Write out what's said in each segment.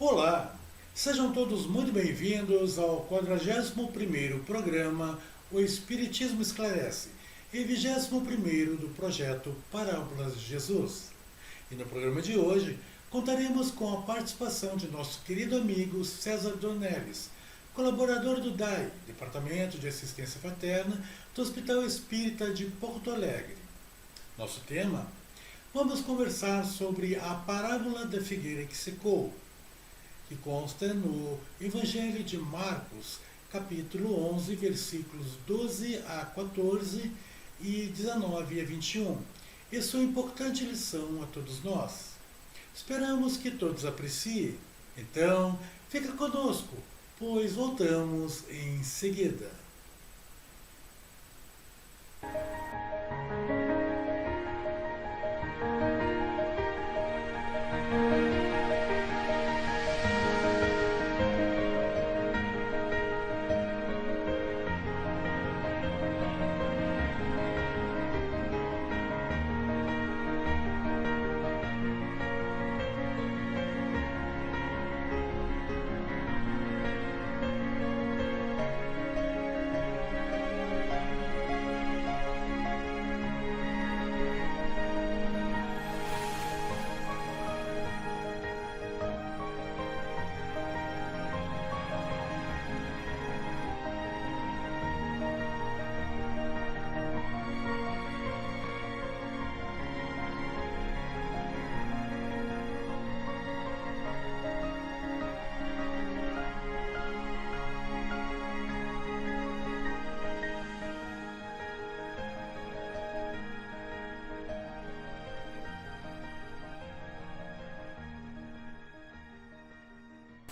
Olá, sejam todos muito bem-vindos ao 41º programa O Espiritismo Esclarece e 21º do projeto Parábolas de Jesus. E no programa de hoje contaremos com a participação de nosso querido amigo César Dornelles, colaborador do DAI, Departamento de Assistência Fraterna do Hospital Espírita de Porto Alegre. Nosso tema: vamos conversar sobre a parábola da figueira que secou, que consta no Evangelho de Marcos, capítulo 11, versículos 12 a 14 e 19 a 21, e sua importante lição a todos nós. Esperamos que todos apreciem. Então, fica conosco, pois voltamos em seguida.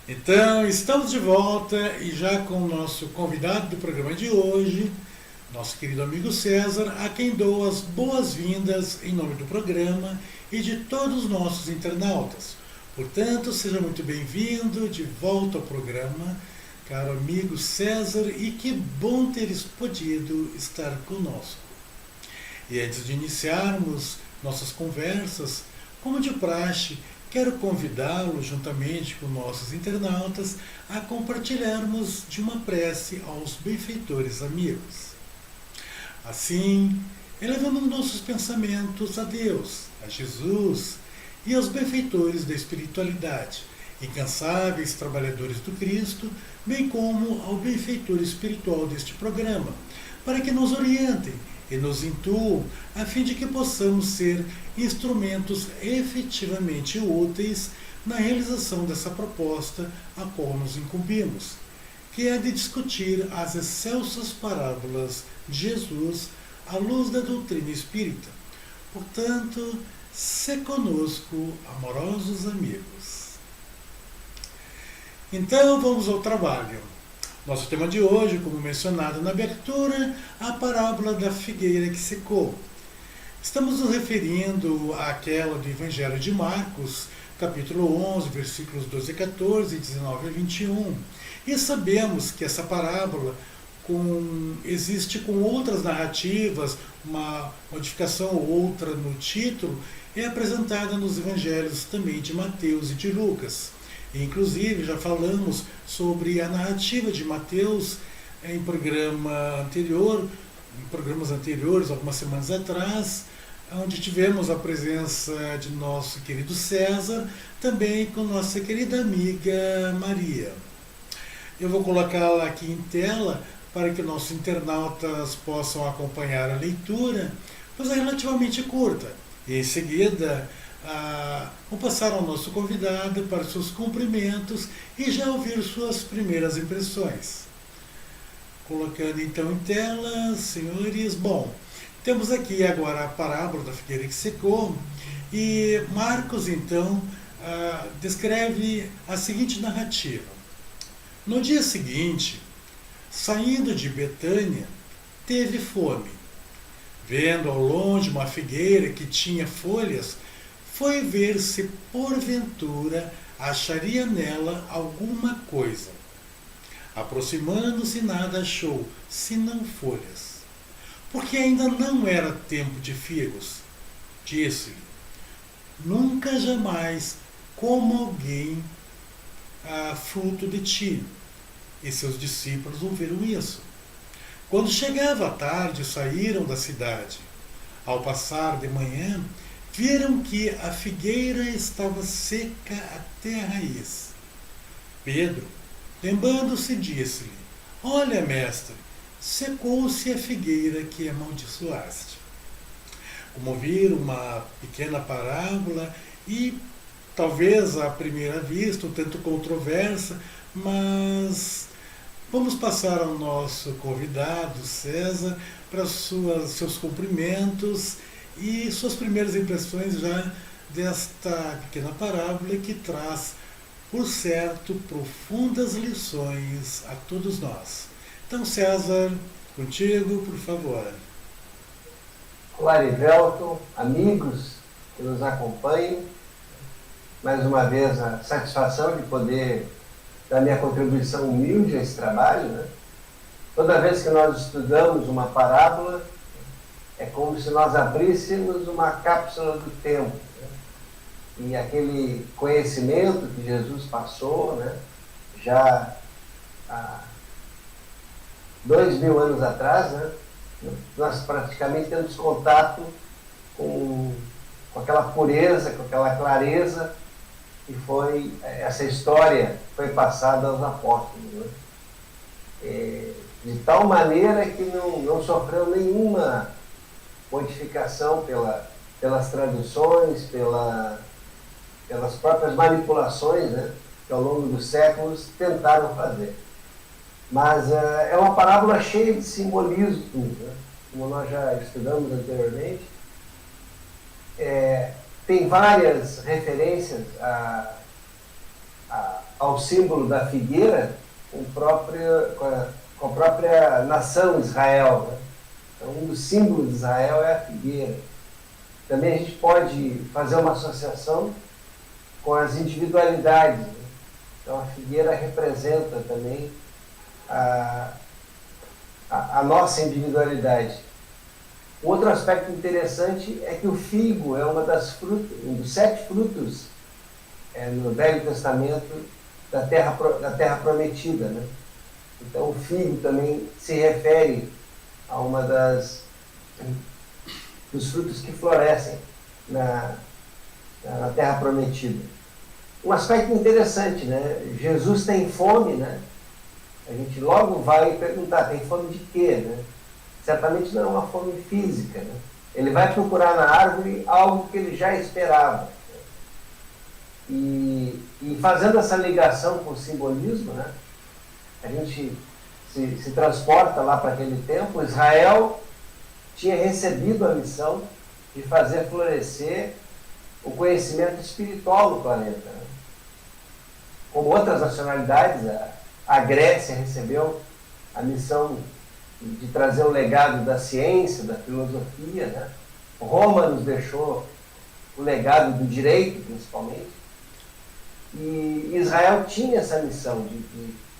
Então, estamos de volta e já com o nosso convidado do programa de hoje, nosso querido amigo César, a quem dou as boas-vindas em nome do programa e de todos os nossos internautas. Portanto, seja muito bem-vindo de volta ao programa, caro amigo César, e que bom teres podido estar conosco. E antes de iniciarmos nossas conversas, como de praxe, quero convidá-lo, juntamente com nossos internautas, a compartilharmos de uma prece aos benfeitores amigos. Assim, elevamos nossos pensamentos a Deus, a Jesus e aos benfeitores da espiritualidade, incansáveis trabalhadores do Cristo, bem como ao benfeitor espiritual deste programa, para que nos orientem e nos intuam, a fim de que possamos ser instrumentos efetivamente úteis na realização dessa proposta a qual nos incumbimos, que é de discutir as excelsas parábolas de Jesus à luz da doutrina espírita. Portanto, se conosco, amorosos amigos. Então, vamos ao trabalho. Nosso tema de hoje, como mencionado na abertura, a parábola da figueira que secou. Estamos nos referindo àquela do Evangelho de Marcos, capítulo 11, versículos 12 a 14 e 19 a 21. E sabemos que essa parábola existe com outras narrativas, uma modificação ou outra no título, é apresentada nos evangelhos também de Mateus e de Lucas. Inclusive, já falamos sobre a narrativa de Mateus em programas anteriores, algumas semanas atrás, onde tivemos a presença de nosso querido César, também com nossa querida amiga Maria. Eu vou colocá-la aqui em tela para que nossos internautas possam acompanhar a leitura, pois é relativamente curta. E em seguida, vou passar ao nosso convidado para seus cumprimentos e já ouvir suas primeiras impressões. Colocando então em tela, senhores, bom, temos aqui agora a parábola da figueira que secou, e Marcos então descreve a seguinte narrativa. No dia seguinte, saindo de Betânia, teve fome. Vendo ao longe uma figueira que tinha folhas, foi ver se porventura acharia nela alguma coisa. Aproximando-se, nada achou, senão folhas. Porque ainda não era tempo de figos. Disse-lhe: nunca jamais como alguém fruto de ti. E seus discípulos ouviram isso. Quando chegava a tarde, saíram da cidade. Ao passar de manhã, viram que a figueira estava seca até a raiz. Pedro, lembrando-se, disse-lhe: Olha, mestre, secou-se a figueira que amaldiçoaste. Como ouvir uma pequena parábola e talvez à primeira vista um tanto controversa, mas vamos passar ao nosso convidado César para seus cumprimentos e suas primeiras impressões já desta pequena parábola que traz, por certo, profundas lições a todos nós. Então, César, contigo, por favor. Olá, Erivelton, amigos que nos acompanham. Mais uma vez, a satisfação de poder dar minha contribuição humilde a esse trabalho, né? Toda vez que nós estudamos uma parábola, é como se nós abríssemos uma cápsula do tempo, né? E aquele conhecimento que Jesus passou, né, já há 2000 anos atrás, né, nós praticamente temos contato com aquela pureza, com aquela clareza que foi essa história foi passada aos apóstolos, né? De tal maneira que não sofreu nenhuma modificação pelas traduções, pelas próprias manipulações, né, que ao longo dos séculos tentaram fazer. Mas é uma parábola cheia de simbolismo, né, como nós já estudamos anteriormente. Tem várias referências ao símbolo da figueira com a própria nação Israel, né? Então, um dos símbolos de Israel é a figueira. Também a gente pode fazer uma associação com as individualidades, né? Então a figueira representa também a nossa individualidade. Outro aspecto interessante é que o figo é um dos 7 frutos no Velho Testamento da terra prometida, né? Então o figo também se refere a uma dos frutos que florescem na terra prometida. Um aspecto interessante, né? Jesus tem fome, né? A gente logo vai perguntar, tem fome de quê, né? Certamente não é uma fome física, né? Ele vai procurar na árvore algo que ele já esperava. E fazendo essa ligação com o simbolismo, né? A gente se transporta lá para aquele tempo. Israel tinha recebido a missão de fazer florescer o conhecimento espiritual no planeta, né? Como outras nacionalidades, a Grécia recebeu a missão de trazer o legado da ciência, da filosofia, né? Roma nos deixou o legado do direito, principalmente. E Israel tinha essa missão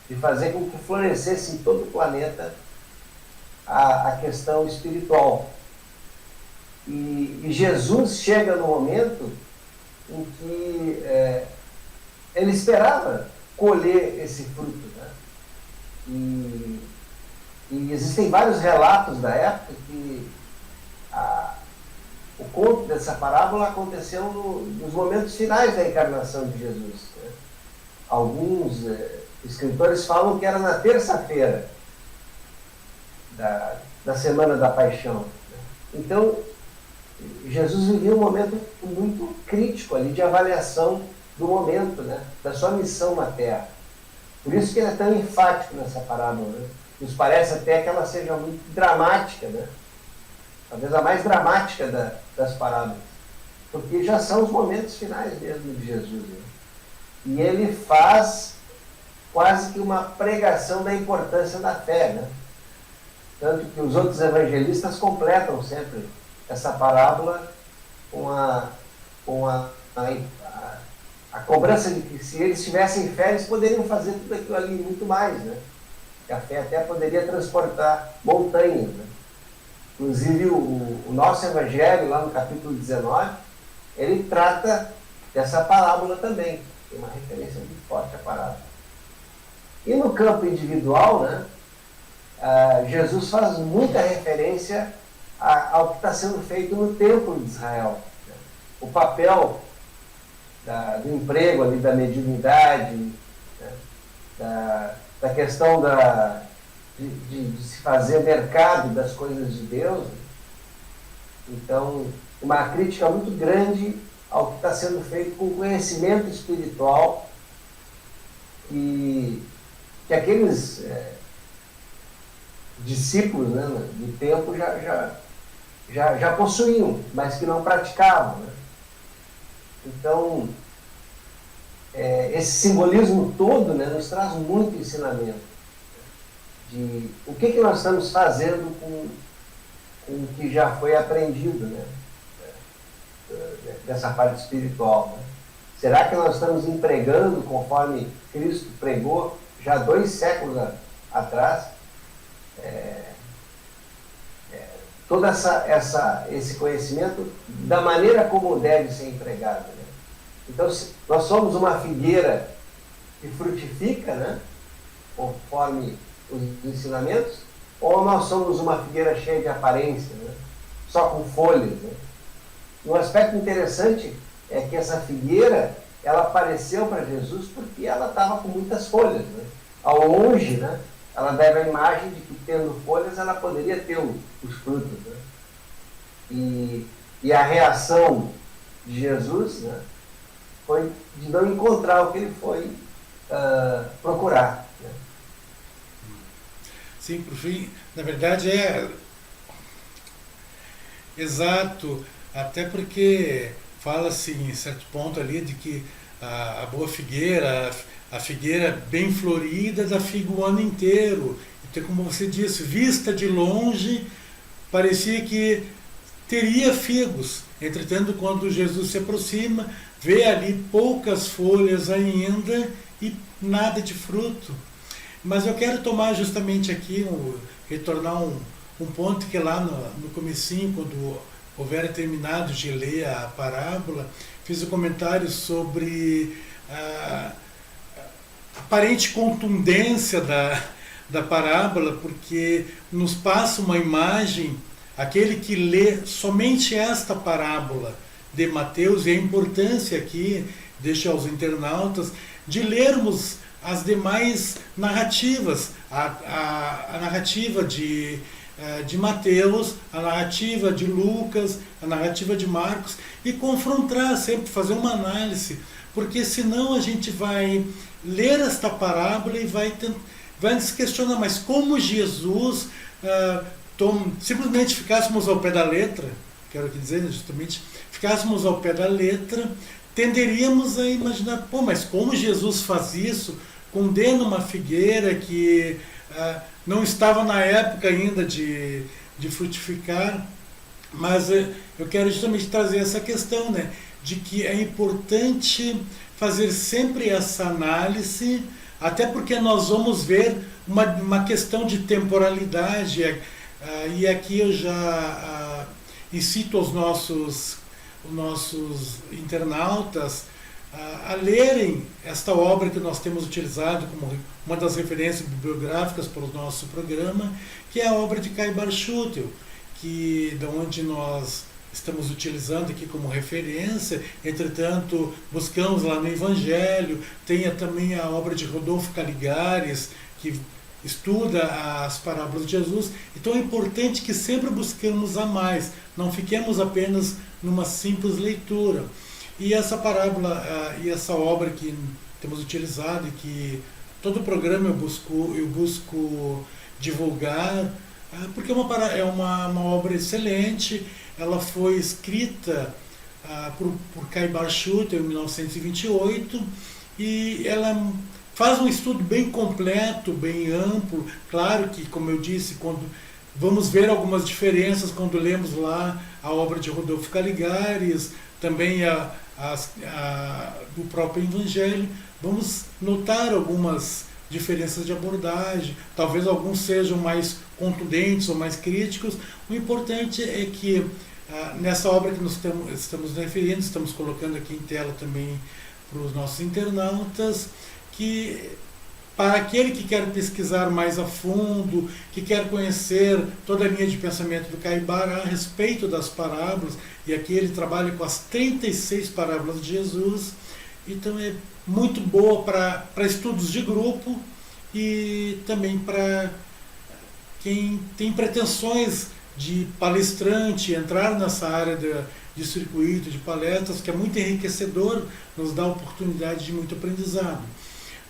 de fazer com que florescesse em todo o planeta a questão espiritual. E Jesus chega no momento em que ele esperava colher esse fruto, né? E existem vários relatos da época que o conto dessa parábola aconteceu nos momentos finais da encarnação de Jesus, né? Alguns escritores falam que era na terça-feira da Semana da Paixão, né? Então, Jesus vivia um momento muito crítico ali de avaliação do momento, né, da sua missão na Terra. Por isso que ele é tão enfático nessa parábola, né? Nos parece até que ela seja muito dramática, né? Talvez a mais dramática das parábolas, porque já são os momentos finais mesmo de Jesus, né? E ele faz quase que uma pregação da importância da fé, né? Tanto que os outros evangelistas completam sempre essa parábola com a cobrança de que se eles tivessem fé, eles poderiam fazer tudo aquilo ali e muito mais, né? Que a fé até poderia transportar montanhas, né? Inclusive o nosso evangelho, lá no capítulo 19, ele trata dessa parábola também. Tem uma referência muito forte à parábola. E no campo individual, né, Jesus faz muita referência ao que está sendo feito no templo de Israel. O papel do emprego ali, da mediunidade, né, da questão de se fazer mercado das coisas de Deus. Então, uma crítica muito grande ao que está sendo feito com conhecimento espiritual que aqueles discípulos, né, do tempo já possuíam, mas que não praticavam, né? Então, esse simbolismo todo, né, nos traz muito ensinamento de o que nós estamos fazendo com o que já foi aprendido, né, dessa parte espiritual, né? Será que nós estamos empregando conforme Cristo pregou já 2 séculos atrás? Todo esse conhecimento da maneira como deve ser empregado, né? Então, nós somos uma figueira que frutifica, né, conforme os ensinamentos, ou nós somos uma figueira cheia de aparência, né, só com folhas, né? Um aspecto interessante é que essa figueira, ela apareceu para Jesus porque ela estava com muitas folhas, né? Ao longe, né, ela deve a imagem de que, tendo folhas, ela poderia ter os frutos, né? E a reação de Jesus, né, foi de não encontrar o que ele foi procurar, né? Sim, por fim, na verdade exato, até porque fala-se em certo ponto ali de que a boa figueira, a figueira bem florida dá figo o ano inteiro. Então, como você disse, vista de longe, parecia que teria figos. Entretanto, quando Jesus se aproxima, vê ali poucas folhas ainda e nada de fruto. Mas eu quero tomar justamente aqui, retornar um ponto que lá no comecinho, quando houvera terminado de ler a parábola, fiz um comentário sobre a aparente contundência da parábola, porque nos passa uma imagem, aquele que lê somente esta parábola de Mateus, e a importância aqui, deixo aos internautas, de lermos as demais narrativas, a narrativa de Mateus, a narrativa de Lucas, a narrativa de Marcos, e confrontar sempre, fazer uma análise, porque senão a gente vai ler esta parábola e vai se questionar, mas como Jesus, simplesmente ficássemos ao pé da letra, quero dizer, justamente, ficássemos ao pé da letra, tenderíamos a imaginar, mas como Jesus faz isso, condena uma figueira que não estava na época ainda de frutificar. Mas eu quero justamente trazer essa questão, né, de que é importante fazer sempre essa análise, até porque nós vamos ver uma questão de temporalidade, e aqui eu já incito os nossos internautas a lerem esta obra que nós temos utilizado como uma das referências bibliográficas para o nosso programa, que é a obra de Caibar Schutel, da onde nós estamos utilizando aqui como referência. Entretanto, buscamos lá no Evangelho, tem também a obra de Rodolfo Caligares, que estuda as parábolas de Jesus. Então é importante que sempre busquemos a mais, não fiquemos apenas numa simples leitura. E essa parábola e essa obra que temos utilizado e que todo o programa eu busco divulgar, porque é uma obra excelente. Ela foi escrita por Caibar Schutel em 1928 e ela faz um estudo bem completo, bem amplo. Claro que, como eu disse, quando vamos ver algumas diferenças quando lemos lá a obra de Rodolfo Caligares, também do próprio Evangelho, vamos notar algumas diferenças de abordagem, talvez alguns sejam mais contundentes ou mais críticos. O importante é que nessa obra que nós estamos referindo, estamos colocando aqui em tela também para os nossos internautas, que para aquele que quer pesquisar mais a fundo, que quer conhecer toda a linha de pensamento do Caibar a respeito das parábolas, e aqui ele trabalha com as 36 parábolas de Jesus, então é muito boa para estudos de grupo e também para quem tem pretensões de palestrante, entrar nessa área de circuito, de palestras, que é muito enriquecedor, nos dá oportunidade de muito aprendizado.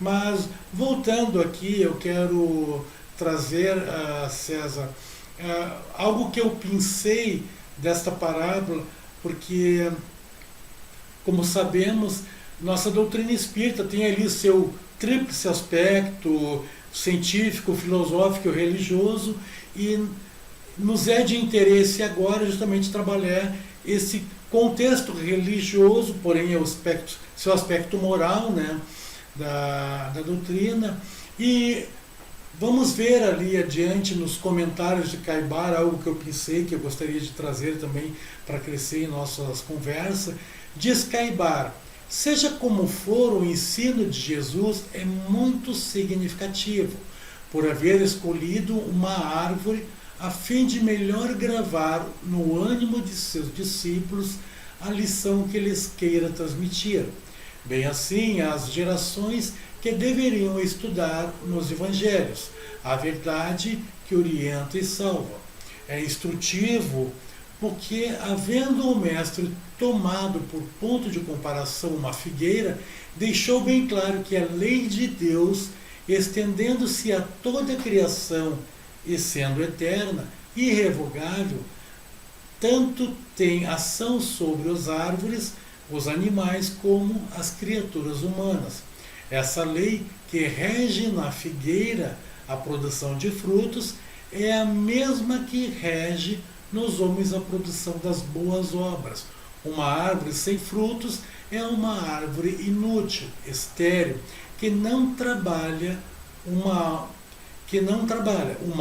Mas, voltando aqui, eu quero trazer, César, algo que eu pensei desta parábola, porque, como sabemos, nossa doutrina espírita tem ali seu tríplice aspecto científico, filosófico e religioso, e nos é de interesse agora justamente trabalhar esse contexto religioso, porém seu aspecto moral, né, da doutrina. E vamos ver ali adiante nos comentários de Caibar algo que eu pensei, que eu gostaria de trazer também para crescer em nossas conversas. Diz Caibar: seja como for, o ensino de Jesus é muito significativo, por haver escolhido uma árvore a fim de melhor gravar no ânimo de seus discípulos a lição que lhes queira transmitir. Bem assim, as gerações que deveriam estudar nos evangelhos a verdade que orienta e salva. É instrutivo porque, havendo o mestre tomado por ponto de comparação uma figueira, deixou bem claro que a lei de Deus, estendendo-se a toda a criação e sendo eterna, irrevogável, tanto tem ação sobre as árvores, os animais, como as criaturas humanas. Essa lei que rege na figueira a produção de frutos é a mesma que rege nos homens a produção das boas obras. Uma árvore sem frutos é uma árvore inútil, estéril, que não trabalha. Uma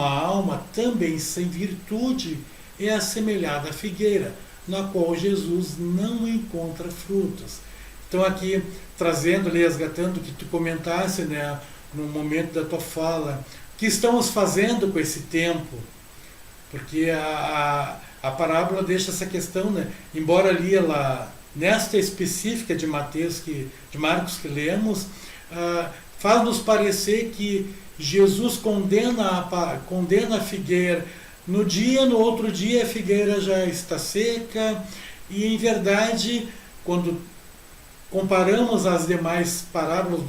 alma também sem virtude é assemelhada à figueira, na qual Jesus não encontra frutos. Então aqui, trazendo, resgatando o que tu comentasse, né, no momento da tua fala, o que estamos fazendo com esse tempo? Porque a parábola deixa essa questão, né, embora ali ela, nesta específica de Marcos que lemos, faz-nos parecer que Jesus condena a figueira no outro dia a figueira já está seca, e em verdade, quando comparamos as demais parábolas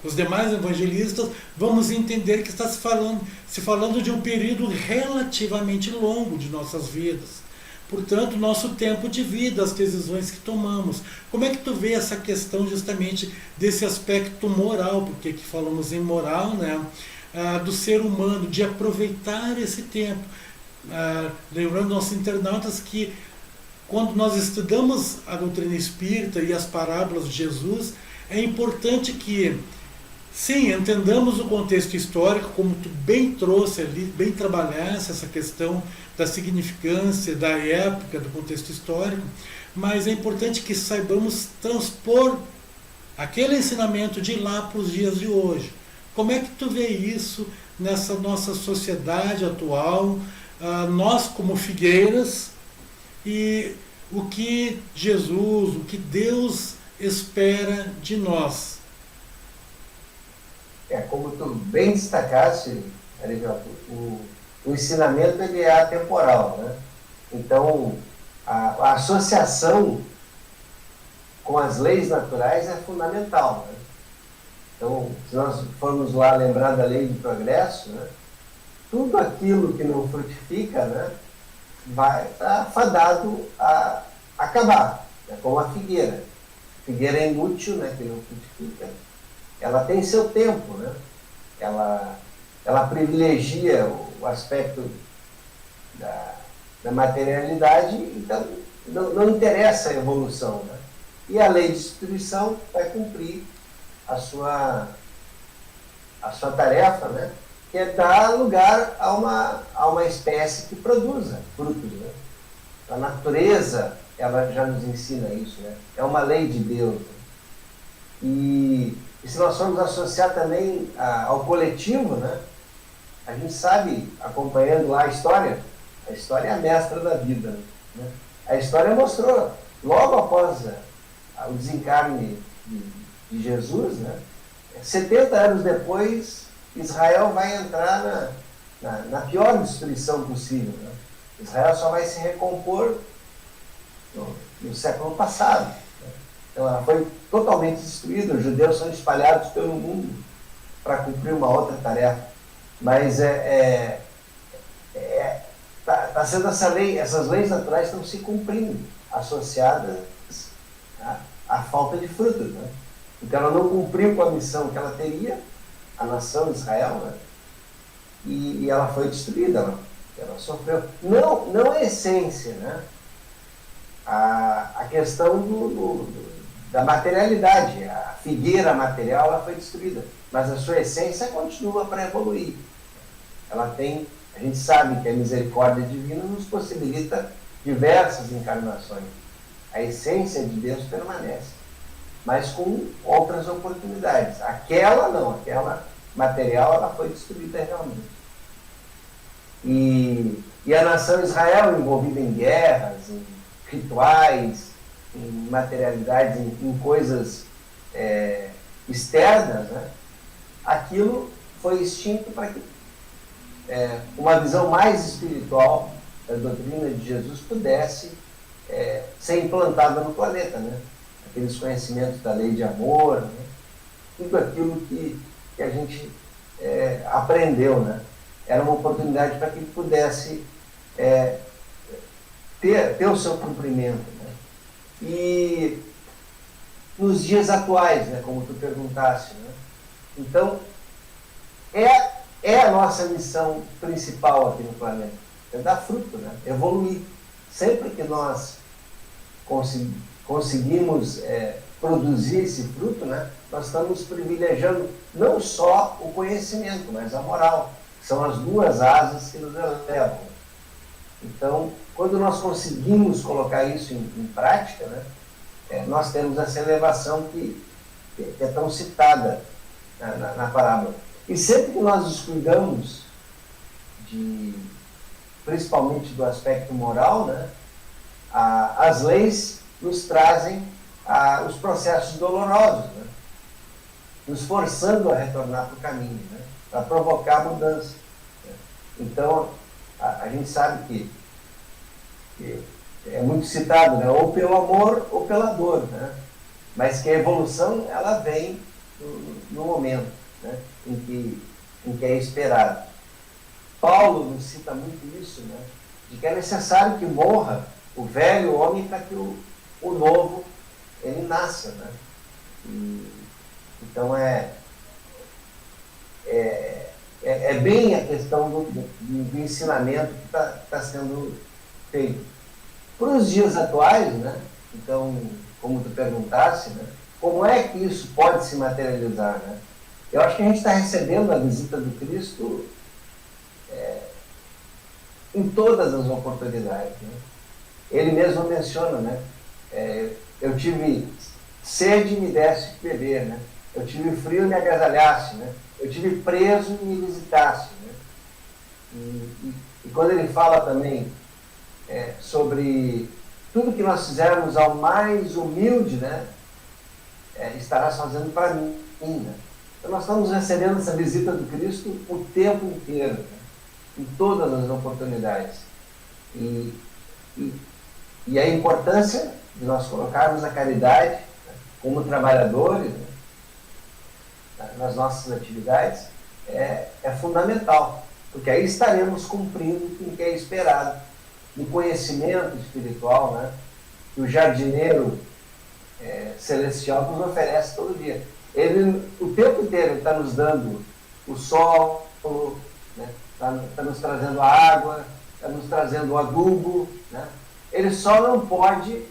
os demais evangelistas, vamos entender que está se falando de um período relativamente longo de nossas vidas. Portanto, nosso tempo de vida, as decisões que tomamos. Como é que tu vê essa questão justamente desse aspecto moral, porque aqui falamos em moral, né, do ser humano, de aproveitar esse tempo. Lembrando nossos internautas que quando nós estudamos a doutrina espírita e as parábolas de Jesus, é importante que, sim, entendamos o contexto histórico, como tu bem trouxe ali, bem trabalhasse essa questão da significância, da época, do contexto histórico, mas é importante que saibamos transpor aquele ensinamento de lá para os dias de hoje. Como é que tu vê isso nessa nossa sociedade atual, nós como figueiras, e o que Jesus, o que Deus espera de nós? Como tu bem destacaste, Arivelto, o ensinamento ele é atemporal, né? Então, a associação com as leis naturais é fundamental, né? Então, se nós formos lá lembrar da lei do progresso, né, tudo aquilo que não frutifica, né, vai estar fadado a acabar, né, como a figueira. A figueira é inútil, né, que não frutifica. Ela tem seu tempo, né? Ela privilegia o aspecto da materialidade, então não interessa a evolução, né? E a lei de destruição vai cumprir a sua tarefa, né? Que é dar lugar a uma espécie que produza frutos, né? A natureza, ela já nos ensina isso, né? É uma lei de Deus, né? E se nós formos associar também ao coletivo, né? A gente sabe, acompanhando lá a história é a mestra da vida, né? A história mostrou, logo após o desencarne de Jesus, né? 70 anos depois, Israel vai entrar na pior destruição possível, né? Israel só vai se recompor no século passado, né? Então ela foi totalmente destruída, os judeus são espalhados pelo mundo para cumprir uma outra tarefa. Mas tá sendo essas leis naturais estão se cumprindo, associadas à falta de frutos, né? Porque ela não cumpriu com a missão que ela teria, a nação de Israel, né? E ela foi destruída, ela sofreu. Não a essência, né? A questão da materialidade, a figueira material ela foi destruída, mas a sua essência continua para evoluir. A gente sabe que a misericórdia divina nos possibilita diversas encarnações. A essência de Deus permanece, mas com outras oportunidades. Aquela não, aquela material ela foi destruída realmente. E a nação Israel envolvida em guerras, em rituais, em materialidades, em coisas externas, né? Aquilo foi extinto para que uma visão mais espiritual da doutrina de Jesus pudesse ser implantada no planeta, né? Aqueles conhecimentos da lei de amor, né? Tudo aquilo que a gente aprendeu, né? Era uma oportunidade para que ele pudesse ter o seu cumprimento, né? E nos dias atuais, né, como tu perguntaste, né? Então, é a nossa missão principal aqui no planeta, é dar fruto, né? Evoluir. Sempre que nós conseguimos produzir esse fruto, né, nós estamos privilegiando não só o conhecimento, mas a moral. São as duas asas que nos elevam. Então, quando nós conseguimos colocar isso em prática, né, nós temos essa elevação que é tão citada na parábola. E sempre que nós descuidamos principalmente do aspecto moral, né, as leis nos trazem os processos dolorosos, né, nos forçando a retornar para o caminho, né, para provocar mudança, né. Então, a gente sabe que é muito citado, né, ou pelo amor ou pela dor, né, mas que a evolução ela vem no momento, né, em que é esperado. Paulo nos cita muito isso, né, de que é necessário que morra o velho homem para que o novo ele nasça, né. Então é bem a questão do ensinamento que está sendo feito. Para os dias atuais, né, então, como tu perguntasse, né, como é que isso pode se materializar, né? Eu acho que a gente está recebendo a visita do Cristo em todas as oportunidades, né? Ele mesmo menciona, né? Eu tive sede e me deste de beber, né? Eu tive frio e me agasalhaste, né? Eu tive preso e me visitaste, né? E quando ele fala também sobre tudo que nós fizermos ao mais humilde, né? Estarás fazendo para mim, né? Então nós estamos recebendo essa visita do Cristo o tempo inteiro, né? Em todas as oportunidades. E a importância de nós colocarmos a caridade, né, como trabalhadores, né, nas nossas atividades é fundamental, porque aí estaremos cumprindo o que é esperado no conhecimento espiritual, né, que o jardineiro celestial nos oferece todo dia. Ele, o tempo inteiro, está nos dando o sol, né, está nos trazendo a água, está nos trazendo o adubo, né? Ele só não pode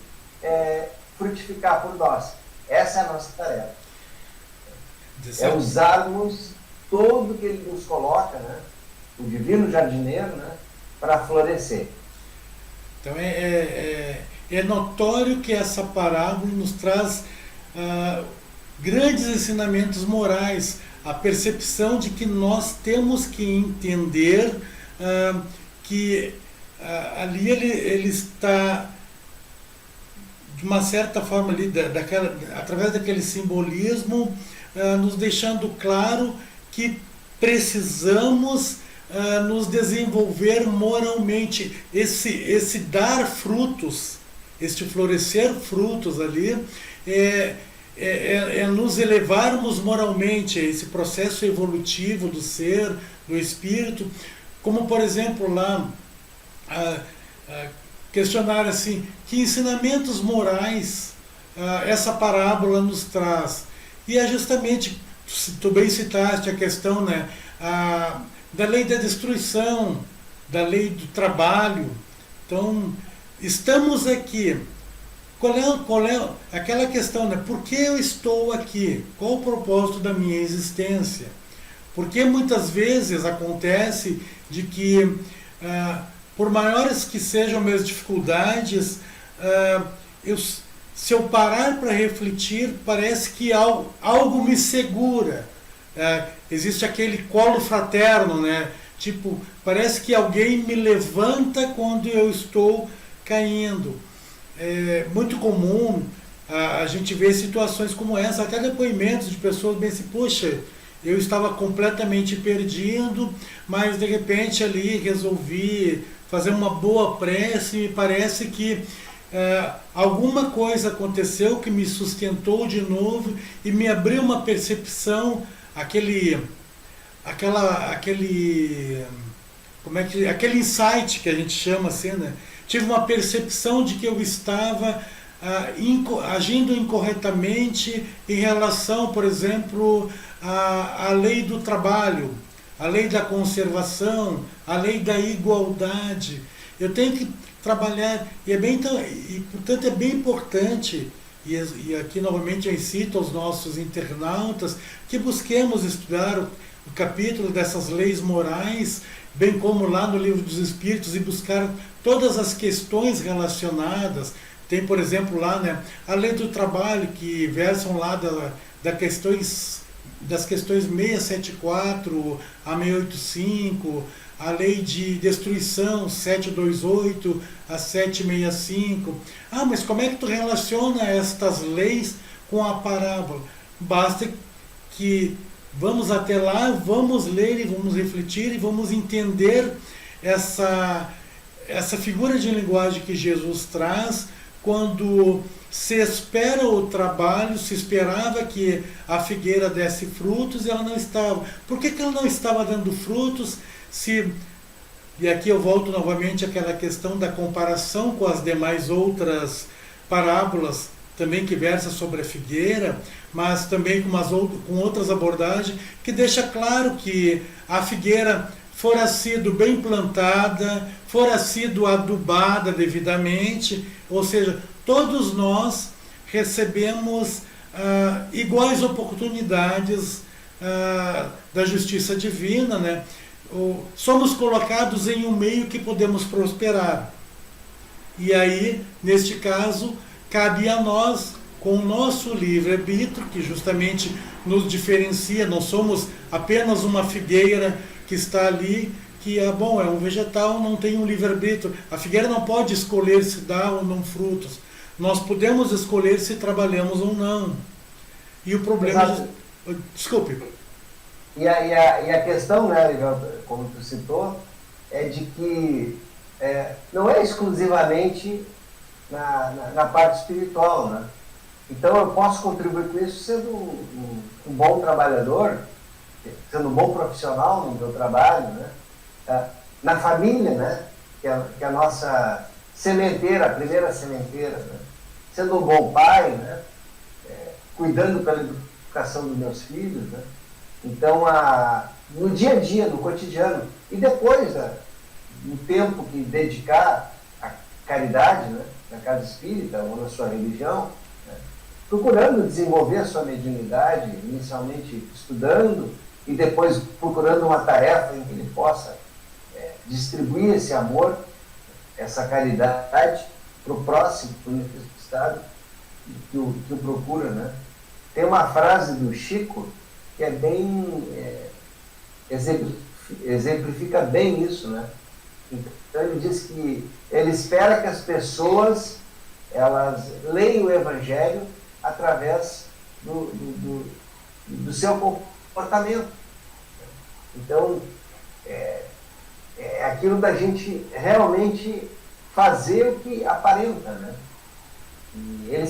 frutificar por nós. Essa é a nossa tarefa. É usarmos tudo que ele nos coloca, né, o divino jardineiro, né, para florescer. Então é notório que essa parábola nos traz grandes ensinamentos morais, a percepção de que nós temos que entender que ali ele está, de uma certa forma, ali, através daquele simbolismo, nos deixando claro que precisamos nos desenvolver moralmente. Esse dar frutos, este florescer frutos ali, é nos elevarmos moralmente, esse processo evolutivo do ser, do espírito, como por exemplo lá, questionar assim, que ensinamentos morais essa parábola nos traz. E é justamente, tu bem citaste a questão, né, da lei da destruição, da lei do trabalho. Então, estamos aqui. Qual é aquela questão, né? Por que eu estou aqui? Qual o propósito da minha existência? Porque muitas vezes acontece de que, por maiores que sejam minhas dificuldades, se eu parar para refletir, parece que algo me segura. Existe aquele colo fraterno, né? Tipo, parece que alguém me levanta quando eu estou caindo. É muito comum a gente ver situações como essa, até depoimentos de pessoas bem assim, poxa, eu estava completamente perdido, mas de repente ali resolvi fazer uma boa prece, e parece que alguma coisa aconteceu que me sustentou de novo e me abriu uma percepção, aquele insight que a gente chama assim, né? Tive uma percepção de que eu estava agindo incorretamente em relação, por exemplo, à lei do trabalho, à lei da conservação, à lei da igualdade. Eu tenho que trabalhar, portanto é bem importante, e aqui novamente eu incito aos nossos internautas, que busquemos estudar o capítulo dessas leis morais, bem como lá no Livro dos Espíritos, e buscar todas as questões relacionadas. Tem, por exemplo, lá, né, a lei do trabalho, que versam lá das questões 674 a 685, a lei de destruição 728 a 765. Mas como é que tu relaciona estas leis com a parábola? Basta que vamos até lá, vamos ler e vamos refletir e vamos entender essa figura de linguagem que Jesus traz, quando se espera o trabalho, se esperava que a figueira desse frutos e ela não estava. Por que ela não estava dando frutos? E aqui eu volto novamente àquela questão da comparação com as demais outras parábolas, também que versa sobre a figueira, mas também com outras abordagens, que deixa claro que a figueira fora sido bem plantada, fora sido adubada devidamente, ou seja, todos nós recebemos iguais oportunidades da justiça divina, né? Somos colocados em um meio que podemos prosperar. E aí, neste caso, cabe a nós, com o nosso livre-arbítrio, que justamente nos diferencia, não somos apenas uma figueira que está ali, que é um vegetal, não tem um livre-arbítrio. A figueira não pode escolher se dá ou não frutos. Nós podemos escolher se trabalhamos ou não. E o problema... Desculpe. E a questão, né, como tu citou, é de que não é exclusivamente na parte espiritual, né? Então eu posso contribuir com isso sendo um bom trabalhador, sendo um bom profissional no meu trabalho, né? Na família, né? Que é a nossa sementeira, a primeira sementeira, né? Sendo um bom pai, né? Cuidando pela educação dos meus filhos, né? Então, no dia a dia, no cotidiano, e depois, no tempo que dedicar à caridade, né? Na casa espírita ou na sua religião, né? Procurando desenvolver a sua mediunidade, inicialmente estudando, e depois procurando uma tarefa em que ele possa distribuir esse amor, essa caridade para o próximo, para o necessitado, que o procura, né? tem uma frase do Chico que é bem, exemplifica bem isso, né? Então ele diz que ele espera que as pessoas elas leiam o Evangelho através do seu comportamento. Então, é aquilo da gente realmente fazer o que aparenta, né? E ele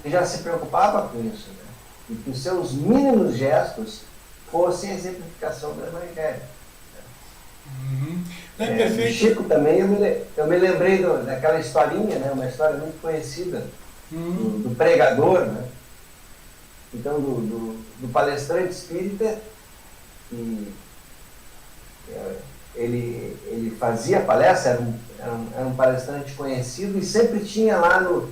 já se preocupava com isso, né? E que os seus mínimos gestos fossem a exemplificação do Evangelho. Uhum. O Chico também, eu me lembrei daquela historinha, né? Uma história muito conhecida do pregador, né? Então, do palestrante espírita, que ele fazia palestra, era um palestrante conhecido, e sempre tinha lá no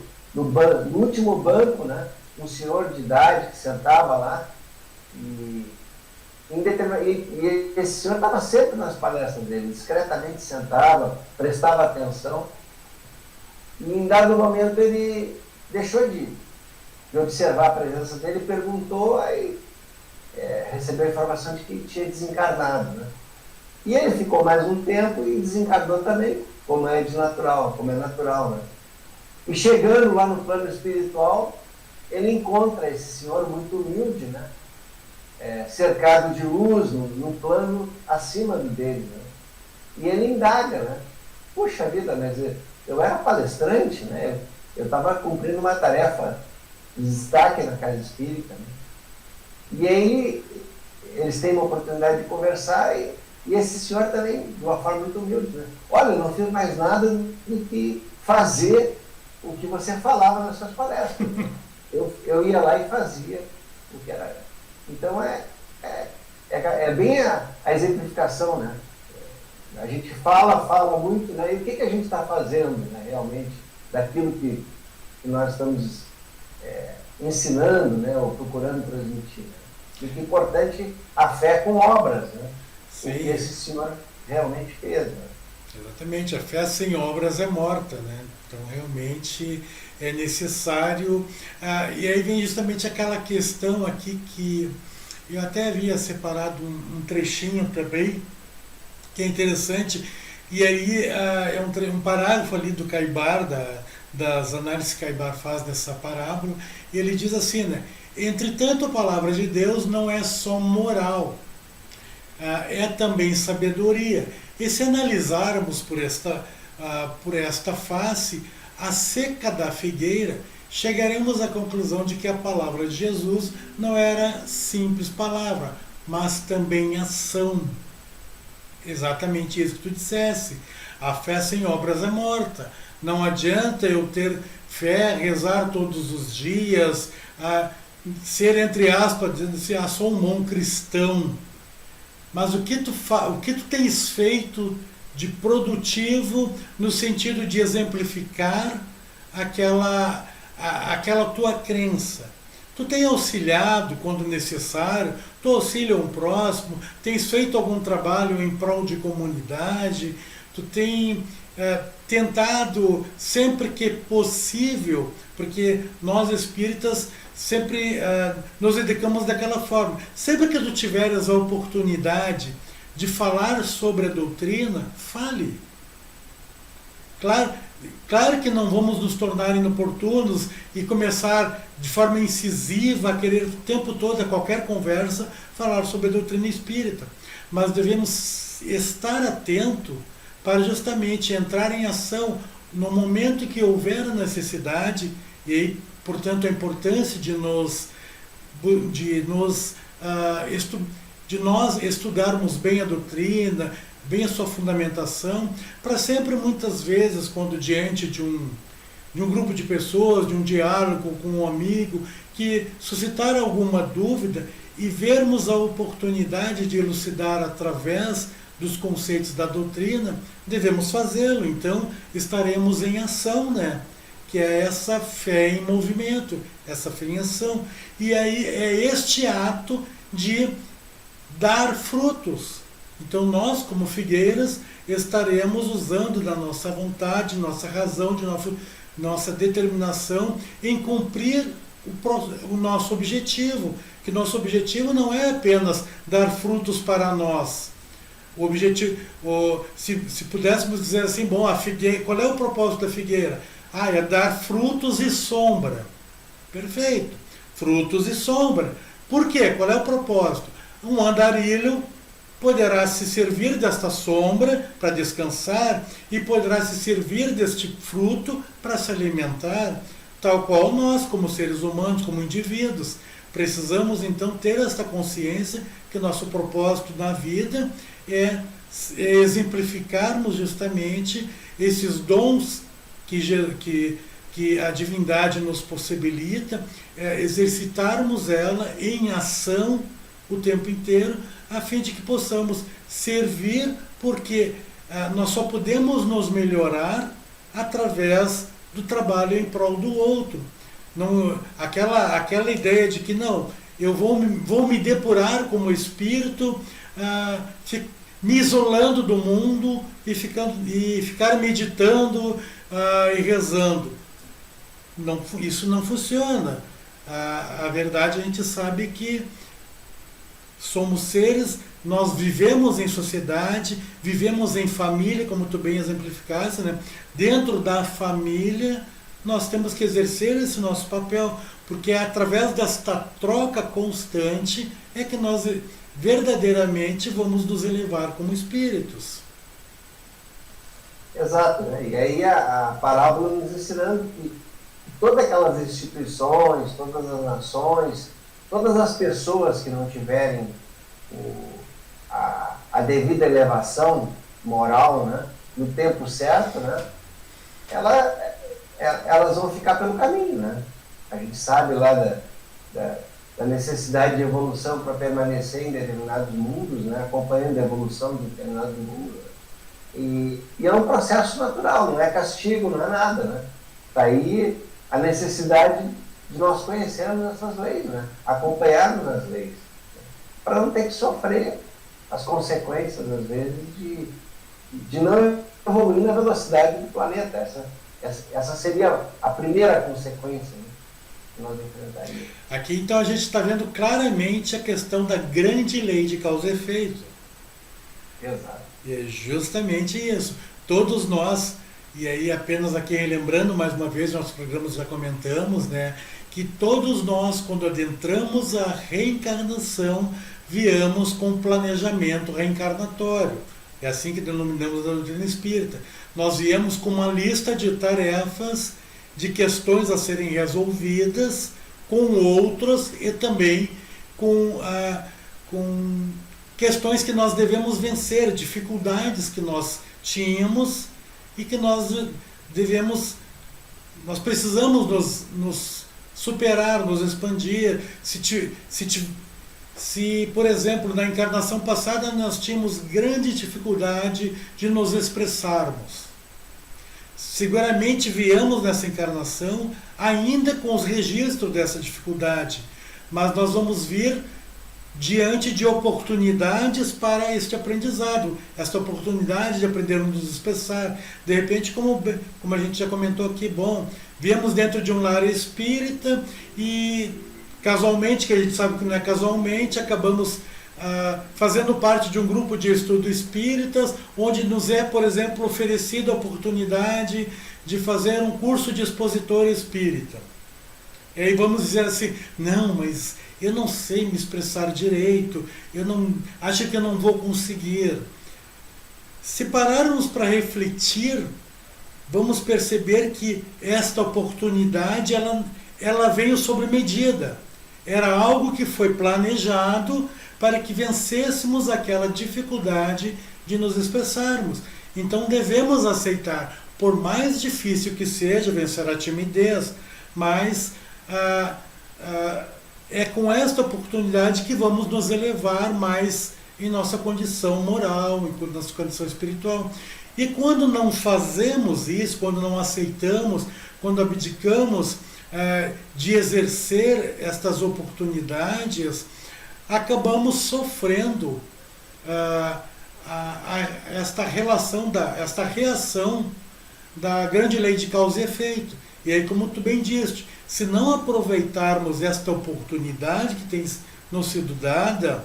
último banco, né, um senhor de idade que sentava lá, e esse senhor estava sempre nas palestras dele, discretamente sentava, prestava atenção, e em dado momento ele deixou de observar a presença dele, perguntou, aí recebeu a informação de que tinha desencarnado, né? E ele ficou mais um tempo e desencarnou também, como é natural, né? E chegando lá no plano espiritual, ele encontra esse senhor muito humilde, né? Cercado de luz, no plano acima dele, né? E ele indaga, né? Puxa vida, mas eu era palestrante, né? Eu estava cumprindo uma tarefa de destaque na casa espírita, né? E aí eles têm uma oportunidade de conversar e esse senhor também, de uma forma muito humilde, né? Olha, eu não fiz mais nada do que fazer o que você falava nas suas palestras. Eu ia lá e fazia o que era. Então é bem a exemplificação, né? A gente fala muito, né? E o que a gente está fazendo, né, realmente, daquilo que nós estamos ensinando, né, ou procurando transmitir. Né? E que é importante a fé com obras, né? Sim. O que esse senhor realmente fez. Né? Exatamente, a fé sem obras é morta, né? Então realmente é necessário. E aí vem justamente aquela questão aqui que eu até havia separado um trechinho também, que é interessante, e aí é um parágrafo ali do Caibar, das análises que Caibar faz dessa parábola, e ele diz assim, né? Entretanto, a palavra de Deus não é só moral, é também sabedoria. E se analisarmos por esta face, a seca da figueira, chegaremos à conclusão de que a palavra de Jesus não era simples palavra, mas também ação. Exatamente isso que tu dissesse. A fé sem obras é morta. Não adianta eu ter fé, rezar todos os dias, ser, entre aspas, dizendo assim, sou um bom cristão. Mas o que tu tens feito de produtivo no sentido de exemplificar aquela tua crença? Tu tem auxiliado quando necessário, tu auxilia um próximo, tens feito algum trabalho em prol de comunidade, tu tem tentado sempre que possível, porque nós espíritas sempre nos dedicamos daquela forma. Sempre que tu tiveres a oportunidade de falar sobre a doutrina, fale. Claro que não vamos nos tornar inoportunos e começar de forma incisiva a querer o tempo todo, a qualquer conversa, falar sobre a doutrina espírita. Mas devemos estar atento para justamente entrar em ação no momento em que houver a necessidade, e aí, portanto, a importância de nós estudarmos bem a doutrina, bem a sua fundamentação, para sempre, muitas vezes, quando diante de um grupo de pessoas, de um diálogo com um amigo, que suscitar alguma dúvida e vermos a oportunidade de elucidar através dos conceitos da doutrina, devemos fazê-lo. Então, estaremos em ação, né? Que é essa fé em movimento, essa fé em ação. E aí é este ato de dar frutos. Então nós, como figueiras, estaremos usando da nossa vontade, nossa razão, de nossa determinação em cumprir o nosso objetivo, que nosso objetivo não é apenas dar frutos para nós. O objetivo, se pudéssemos dizer assim, bom, a figueira, qual é o propósito da figueira? É dar frutos e sombra. Perfeito. Frutos e sombra. Por quê? Qual é o propósito? Um andarilho poderá se servir desta sombra para descansar e poderá se servir deste fruto para se alimentar, tal qual nós, como seres humanos, como indivíduos. Precisamos então ter esta consciência que nosso propósito na vida é exemplificarmos justamente esses dons que a divindade nos possibilita, exercitarmos ela em ação o tempo inteiro, a fim de que possamos servir, porque nós só podemos nos melhorar através do trabalho em prol do outro. Não, aquela ideia de que não, eu vou me depurar como espírito, me isolando do mundo e ficar meditando e rezando. Não, isso não funciona. A verdade, a gente sabe que somos seres, nós vivemos em sociedade, vivemos em família, como tu bem exemplificaste, né? Dentro da família, nós temos que exercer esse nosso papel, porque é através desta troca constante é que nós verdadeiramente vamos nos elevar como espíritos. Exato, né? E aí a parábola nos ensinando que todas aquelas instituições, todas as nações, todas as pessoas que não tiverem a devida elevação moral, né, no tempo certo, né, elas vão ficar pelo caminho. Né? A gente sabe lá da necessidade de evolução para permanecer em determinados mundos, né, acompanhando a evolução de determinados mundos. Né? E é um processo natural, não é castigo, não é nada. Né? Daí a necessidade de nós conhecermos essas leis, né? Acompanharmos as leis, né? Para não ter que sofrer as consequências, às vezes, de não evoluir na velocidade do planeta. Essa seria a primeira consequência, né, que nós enfrentaríamos. Aqui, então, a gente está vendo claramente a questão da grande lei de causa e efeito. Exato. E é justamente isso. Todos nós, e aí apenas aqui relembrando mais uma vez, nossos programas já comentamos, né, que todos nós, quando adentramos a reencarnação, viemos com planejamento reencarnatório. É assim que denominamos a doutrina espírita. Nós viemos com uma lista de tarefas, de questões a serem resolvidas, com outras e também com questões que nós devemos vencer, dificuldades que nós tínhamos e que nós precisamos nos superar, nos expandir. Se, por exemplo, na encarnação passada nós tínhamos grande dificuldade de nos expressarmos, seguramente viemos nessa encarnação ainda com os registros dessa dificuldade, mas nós vamos vir diante de oportunidades para este aprendizado, esta oportunidade de aprender a nos expressar. De repente, como a gente já comentou aqui, viemos dentro de um lar espírita e casualmente, que a gente sabe que não é casualmente, acabamos fazendo parte de um grupo de estudo espíritas, onde nos é, por exemplo, oferecida a oportunidade de fazer um curso de expositor espírita. E aí vamos dizer assim, não, mas eu não sei me expressar direito, acho que eu não vou conseguir. Se pararmos para refletir, vamos perceber que esta oportunidade ela veio sob medida. Era algo que foi planejado para que vencêssemos aquela dificuldade de nos expressarmos. Então devemos aceitar, por mais difícil que seja vencer a timidez, mas é com esta oportunidade que vamos nos elevar mais em nossa condição moral, em nossa condição espiritual. E quando não fazemos isso, quando não aceitamos, quando abdicamos de exercer estas oportunidades, acabamos sofrendo esta reação da grande lei de causa e efeito. E aí, como tu bem disse, se não aproveitarmos esta oportunidade que tem nos sido dada,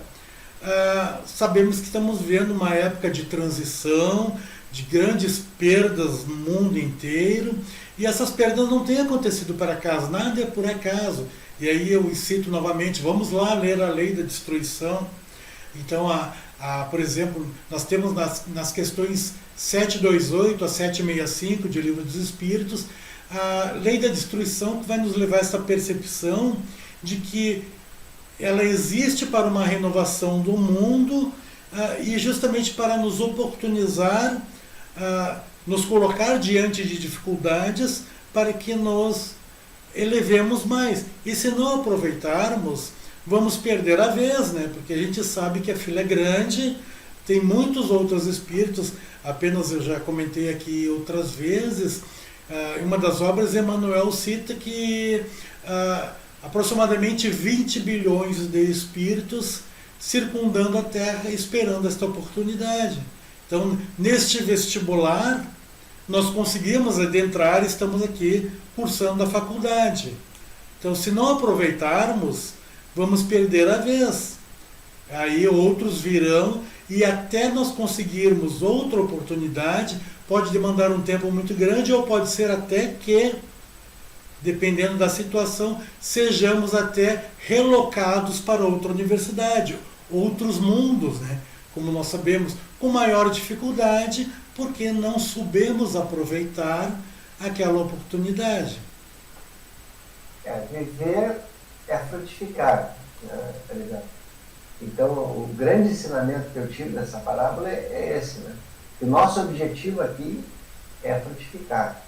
sabemos que estamos vivendo uma época de transição, de grandes perdas no mundo inteiro, e essas perdas não têm acontecido por acaso, nada é por acaso. E aí eu cito novamente, vamos lá ler a lei da destruição. Então, por exemplo, nós temos nas questões 728 a 765 de Livro dos Espíritos, a lei da destruição, que vai nos levar a essa percepção de que ela existe para uma renovação do mundo, e justamente para nos oportunizar, nos colocar diante de dificuldades para que nos elevemos mais. E se não aproveitarmos, vamos perder a vez, né? Porque a gente sabe que a fila é grande, tem muitos outros espíritos, apenas eu já comentei aqui outras vezes, em uma das obras Emmanuel cita que aproximadamente 20 bilhões de espíritos circundando a Terra esperando esta oportunidade. Então, neste vestibular, nós conseguimos adentrar e estamos aqui cursando a faculdade. Então, se não aproveitarmos, vamos perder a vez. Aí outros virão e até nós conseguirmos outra oportunidade, pode demandar um tempo muito grande ou pode ser até que, dependendo da situação, sejamos até relocados para outra universidade, outros mundos, né? Como nós sabemos, com maior dificuldade, porque não soubemos aproveitar aquela oportunidade. Viver é frutificar, né? Então, o grande ensinamento que eu tiro dessa parábola é esse, né? Que o nosso objetivo aqui é frutificar.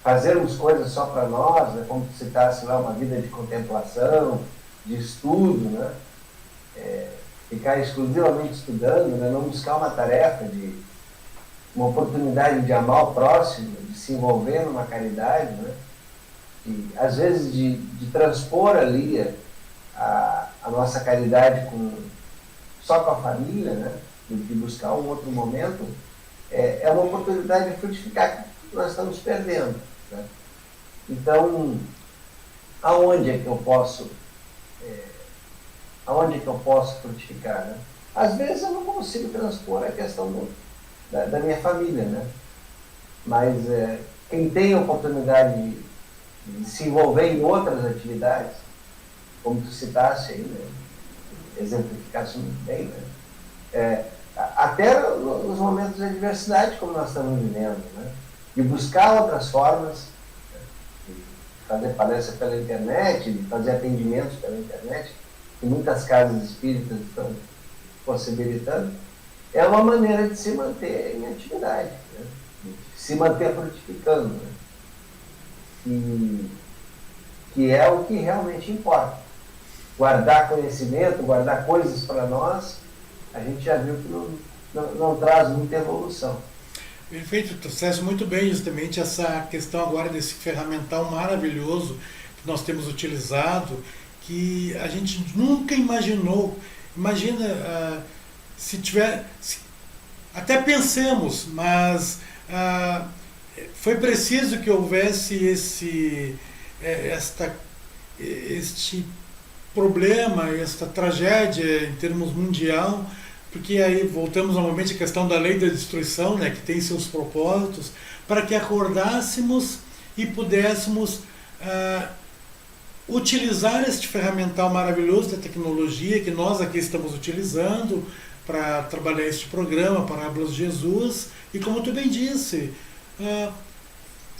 Fazermos coisas só para nós, né? Como se citasse lá uma vida de contemplação, de estudo, né? Ficar exclusivamente estudando, né? Não buscar uma tarefa, uma oportunidade de amar o próximo, de se envolver numa caridade, né? E, às vezes de transpor ali a nossa caridade só com a família, né? De buscar um outro momento, é uma oportunidade de frutificar que nós estamos perdendo, né? Então, aonde é que eu posso frutificar, né? Às vezes eu não consigo transpor a questão da minha família, né? Mas quem tem a oportunidade de se envolver em outras atividades, como tu citaste aí, né? Exemplificasse muito bem, né? Até nos momentos de adversidade como nós estamos vivendo, né? De buscar outras formas, né? De fazer palestra pela internet, de fazer atendimentos pela internet, que muitas casas espíritas estão possibilitando, é uma maneira de se manter em atividade, né? De se manter frutificando, né? Que é o que realmente importa. Guardar conhecimento, guardar coisas para nós, a gente já viu que não traz muita evolução. Perfeito, tu disseste muito bem justamente essa questão agora desse ferramental maravilhoso que nós temos utilizado, que a gente nunca imaginou. Imagina, até pensemos, mas foi preciso que houvesse este problema, esta tragédia em termos mundial, porque aí voltamos novamente à questão da lei da destruição, né, que tem seus propósitos, para que acordássemos e pudéssemos utilizar este ferramental maravilhoso da tecnologia que nós aqui estamos utilizando para trabalhar este programa, Parábolas de Jesus, e como tu bem disse,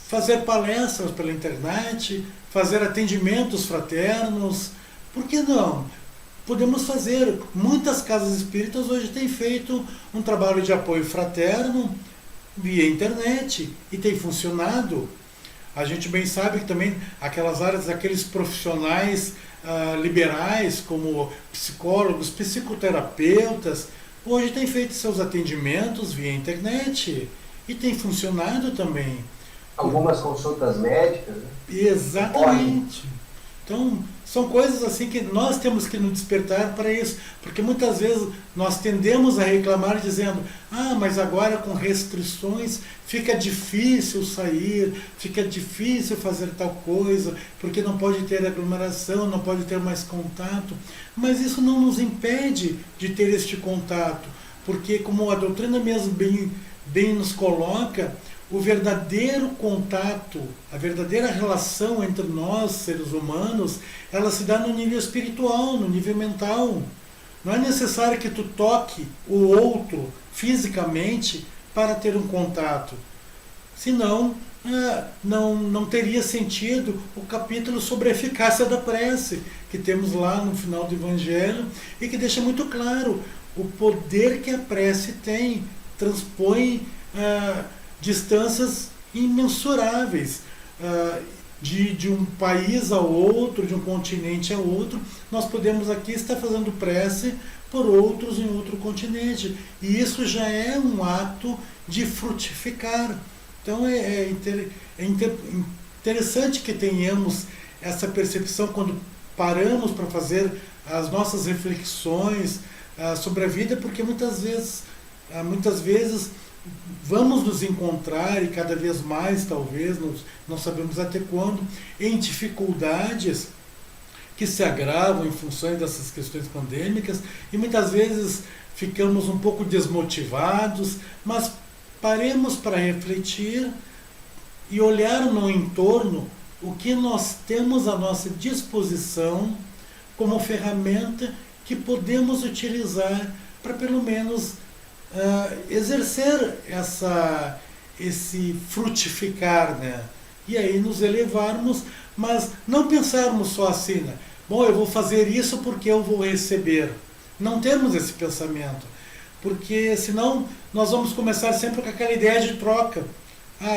fazer palestras pela internet, fazer atendimentos fraternos. Por que não? Podemos fazer. Muitas casas espíritas hoje têm feito um trabalho de apoio fraterno via internet e tem funcionado. A gente bem sabe que também aquelas áreas, aqueles profissionais liberais, como psicólogos, psicoterapeutas, hoje têm feito seus atendimentos via internet e tem funcionado também. Algumas consultas médicas, né? Exatamente. Então, são coisas assim que nós temos que nos despertar para isso, porque muitas vezes nós tendemos a reclamar dizendo, mas agora com restrições fica difícil sair, fica difícil fazer tal coisa, porque não pode ter aglomeração, não pode ter mais contato, mas isso não nos impede de ter este contato, porque como a doutrina mesmo bem nos coloca, o verdadeiro contato, a verdadeira relação entre nós, seres humanos, ela se dá no nível espiritual, no nível mental. Não é necessário que tu toque o outro fisicamente para ter um contato. Senão, não teria sentido o capítulo sobre a eficácia da prece, que temos lá no final do Evangelho, e que deixa muito claro o poder que a prece tem, transpõe distâncias imensuráveis, de um país ao outro, de um continente ao outro. Nós podemos aqui estar fazendo prece por outros em outro continente, e isso já é um ato de frutificar. Então é interessante que tenhamos essa percepção quando paramos para fazer as nossas reflexões sobre a vida, porque muitas vezes vamos nos encontrar, e cada vez mais talvez, não sabemos até quando, em dificuldades que se agravam em função dessas questões pandêmicas, e muitas vezes ficamos um pouco desmotivados, mas paremos para refletir e olhar no entorno o que nós temos à nossa disposição como ferramenta que podemos utilizar para pelo menos exercer esse frutificar, né? E aí nos elevarmos, mas não pensarmos só assim, né? Bom, eu vou fazer isso porque eu vou receber. Não temos esse pensamento, porque senão nós vamos começar sempre com aquela ideia de troca.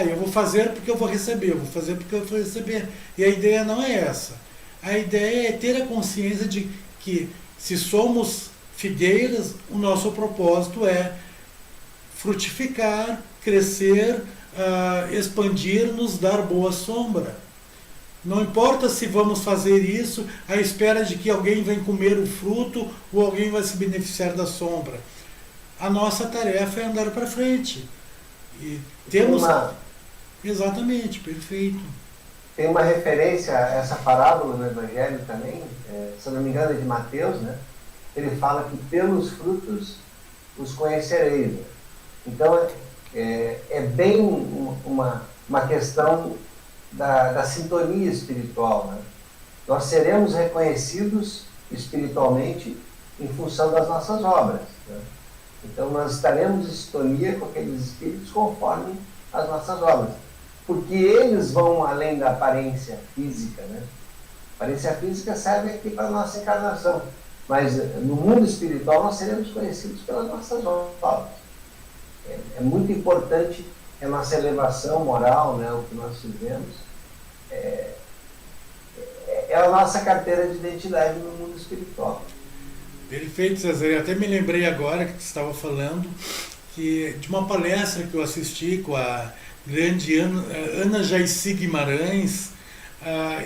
Eu vou fazer porque eu vou receber, eu vou fazer porque eu vou receber. E a ideia não é essa. A ideia é ter a consciência de que, se somos fideiras, o nosso propósito é frutificar, crescer, expandir-nos, dar boa sombra. Não importa se vamos fazer isso à espera de que alguém venha comer o fruto ou alguém vai se beneficiar da sombra. A nossa tarefa é andar para frente. E temos... Exatamente, perfeito. Tem uma referência a essa parábola no Evangelho também, se não me engano é de Mateus, né? Ele fala que pelos frutos os conhecereis. Então, é bem uma questão da sintonia espiritual, né? Nós seremos reconhecidos espiritualmente em função das nossas obras, né? Então, nós estaremos em sintonia com aqueles espíritos conforme as nossas obras, porque eles vão além da aparência física, né? A aparência física serve aqui para a nossa encarnação, mas no mundo espiritual nós seremos conhecidos pelas nossas obras. É muito importante a nossa elevação moral, né, o que nós fizemos. É a nossa carteira de identidade no mundo espiritual. Perfeito, César. Eu até me lembrei agora que você estava falando de uma palestra que eu assisti com a grande Ana Jaissi Guimarães,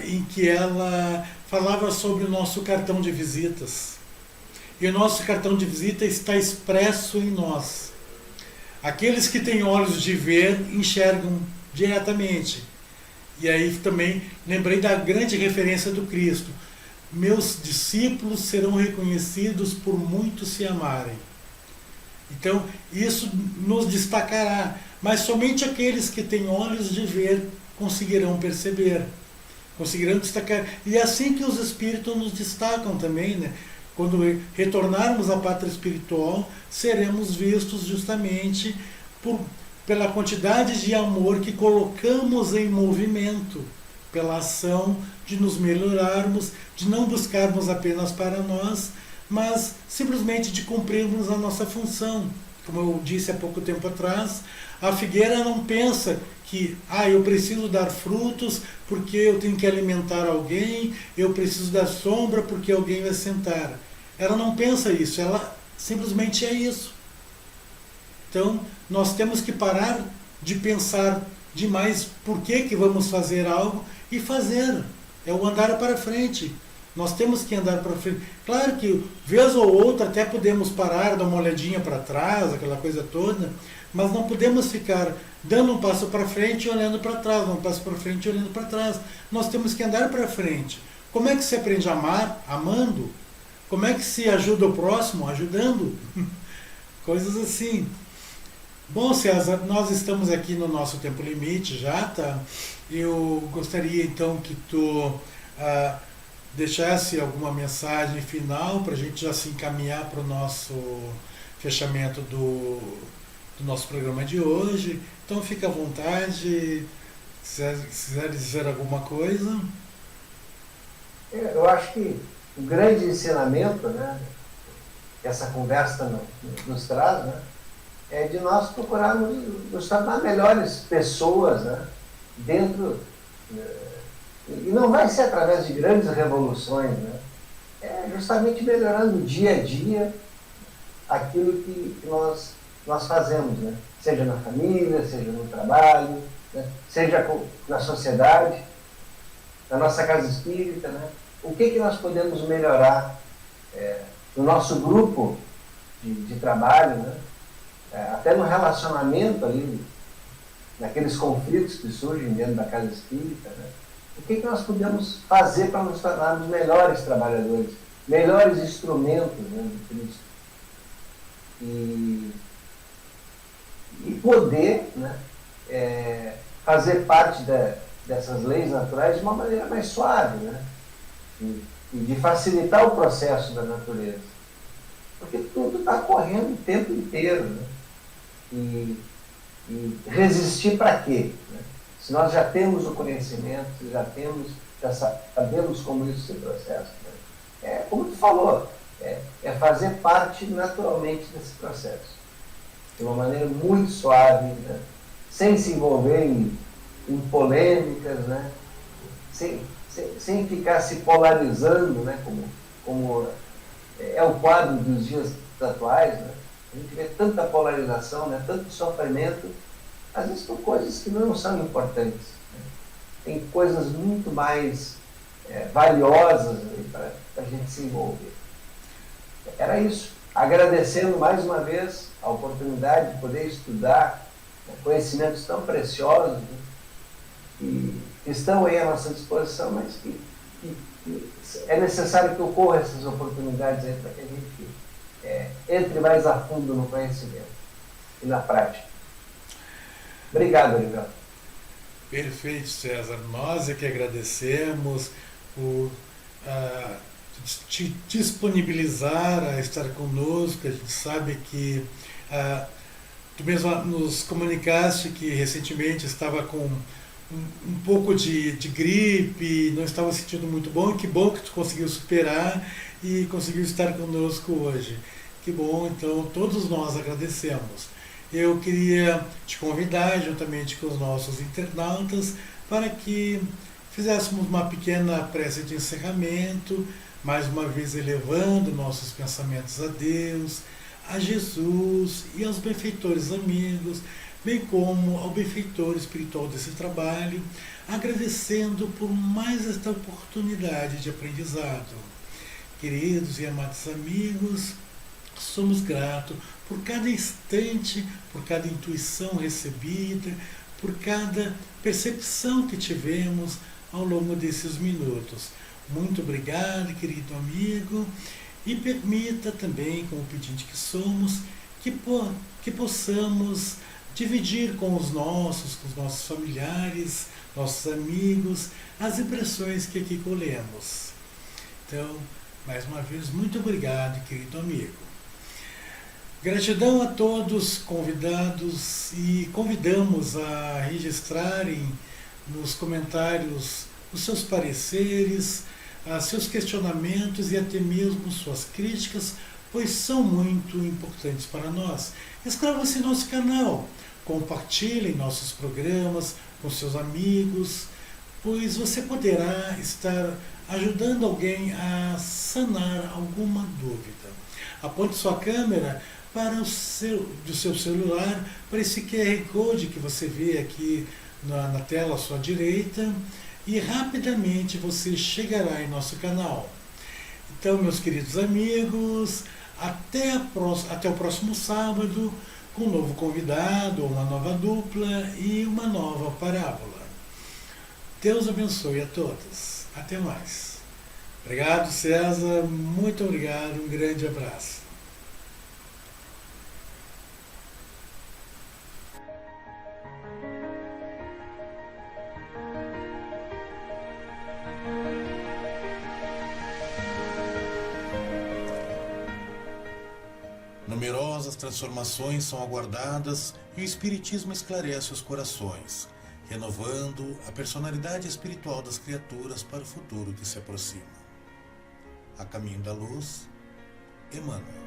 em que ela falava sobre o nosso cartão de visitas. E o nosso cartão de visita está expresso em nós. Aqueles que têm olhos de ver enxergam diretamente. E aí também lembrei da grande referência do Cristo. Meus discípulos serão reconhecidos por muitos se amarem. Então, isso nos destacará. Mas somente aqueles que têm olhos de ver conseguirão perceber. Conseguirão destacar. E é assim que os espíritos nos destacam também, né? Quando retornarmos à pátria espiritual, seremos vistos justamente pela quantidade de amor que colocamos em movimento, pela ação de nos melhorarmos, de não buscarmos apenas para nós, mas simplesmente de cumprirmos a nossa função. Como eu disse há pouco tempo atrás, a figueira não pensa que eu preciso dar frutos porque eu tenho que alimentar alguém, eu preciso dar sombra porque alguém vai sentar. Ela não pensa isso, ela simplesmente é isso. Então, nós temos que parar de pensar demais por que vamos fazer algo e fazer. é o andar para frente. Nós temos que andar para frente. Claro que, vez ou outra, até podemos parar, dar uma olhadinha para trás, aquela coisa toda, mas não podemos ficar dando um passo para frente e olhando para trás, um passo para frente e olhando para trás. Nós temos que andar para frente. Como é que se aprende a amar? Amando. Como é que se ajuda o próximo? Ajudando. Coisas assim. Bom, César, nós estamos aqui no nosso tempo limite já, tá? Eu gostaria então que tu deixasse alguma mensagem final para a gente já se encaminhar para o nosso fechamento do nosso programa de hoje. Então fica à vontade, se quiser dizer alguma coisa. Eu acho que o grande ensinamento, né, que essa conversa nos traz, né, é de nós procurarmos nos tornar melhores pessoas, né, dentro. E não vai ser através de grandes revoluções, né? É justamente melhorando dia a dia aquilo que nós fazemos, né? Seja na família, seja no trabalho, né? Seja na sociedade, na nossa casa espírita, né? O que nós podemos melhorar no nosso grupo de trabalho, né? Até no relacionamento ali, naqueles conflitos que surgem dentro da casa espírita, né? O que nós podemos fazer para nos tornarmos melhores trabalhadores, melhores instrumentos, né, de Cristo. E poder, né, fazer parte dessas leis naturais de uma maneira mais suave, né? E de facilitar o processo da natureza. Porque tudo está correndo o tempo inteiro, né? E resistir para quê? Né? Se nós já temos o conhecimento, já sabemos como isso se processa. Né? Como tu falou, é fazer parte naturalmente desse processo. De uma maneira muito suave, né? Sem se envolver em polêmicas, né? Sem ficar se polarizando, né? Como é o quadro dos dias atuais. Né? A gente vê tanta polarização, né? Tanto sofrimento, às vezes por coisas que não são importantes. Né? Tem coisas muito mais valiosas para a gente se envolver. Era isso. Agradecendo mais uma vez a oportunidade de poder estudar, né, conhecimentos tão preciosos, né, que estão aí à nossa disposição, mas que é necessário que ocorram essas oportunidades aí para que a gente entre mais a fundo no conhecimento e na prática. Obrigado, Oliveira. Perfeito, César. Nós é que agradecemos por te disponibilizar a estar conosco. A gente sabe que tu mesmo nos comunicaste que recentemente estava com um pouco de gripe, não estava sentindo muito bom. Que bom que tu conseguiu superar e conseguiu estar conosco hoje. Que bom, então todos nós agradecemos. Eu queria te convidar, juntamente com os nossos internautas, para que fizéssemos uma pequena prece de encerramento, mais uma vez elevando nossos pensamentos a Deus, a Jesus e aos benfeitores amigos, bem como ao benfeitor espiritual desse trabalho, agradecendo por mais esta oportunidade de aprendizado. Queridos e amados amigos, somos gratos por cada instante, por cada intuição recebida, por cada percepção que tivemos ao longo desses minutos. Muito obrigado, querido amigo, e permita também, como pedinte que somos, que possamos dividir com os nossos familiares, nossos amigos, as impressões que aqui colhemos. Então, mais uma vez, muito obrigado, querido amigo. Gratidão a todos convidados e convidamos a registrarem nos comentários os seus pareceres, seus questionamentos e até mesmo suas críticas, pois são muito importantes para nós. Inscreva-se em nosso canal, compartilhem nossos programas com seus amigos, pois você poderá estar ajudando alguém a sanar alguma dúvida. Aponte sua câmera do seu celular para esse QR Code que você vê aqui na tela à sua direita e rapidamente você chegará em nosso canal. Então, meus queridos amigos, até o próximo sábado, com um novo convidado, uma nova dupla e uma nova parábola. Deus abençoe a todos. Até mais. Obrigado, César. Muito obrigado. Um grande abraço. Numerosas transformações são aguardadas e o Espiritismo esclarece os corações, renovando a personalidade espiritual das criaturas para o futuro que se aproxima. A caminho da luz, Emmanuel.